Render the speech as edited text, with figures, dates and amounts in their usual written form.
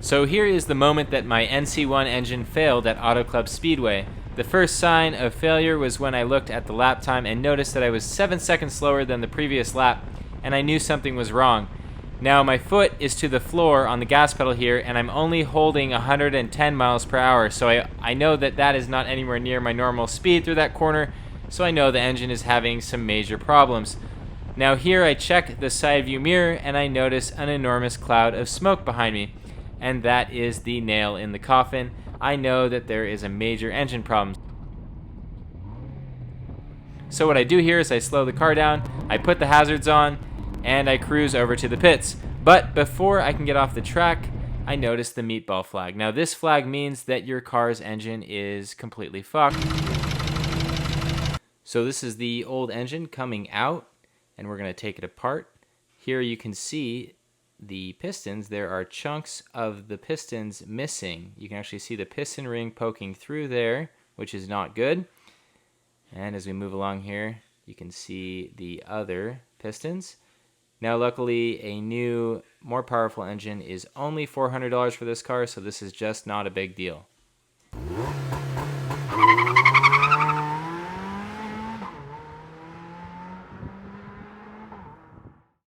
So here is the moment that my NC1 engine failed at Auto Club Speedway. The first sign of failure was when I looked at the lap time and noticed that I was 7 seconds slower than the previous lap, and I knew something was wrong. Now my foot is to the floor on the gas pedal here, and I'm only holding 110 miles per hour, so I know that that is not anywhere near my normal speed through that corner, so I know the engine is having some major problems. Now here I check the side view mirror, and I notice an enormous cloud of smoke behind me, and that is the nail in the coffin. I know that there is a major engine problem. So what I do here is I slow the car down, I put the hazards on, and I cruise over to the pits. But before I can get off the track, I notice the meatball flag. Now this flag means that your car's engine is completely fucked. So this is the old engine coming out, and we're going to take it apart. Here you can see the pistons. There are chunks of the pistons missing. You can actually see the piston ring poking through there, which is not good. And as we move along here, you can see the other pistons. Now luckily, a new, more powerful engine is only $400 for this car, so this is just not a big deal.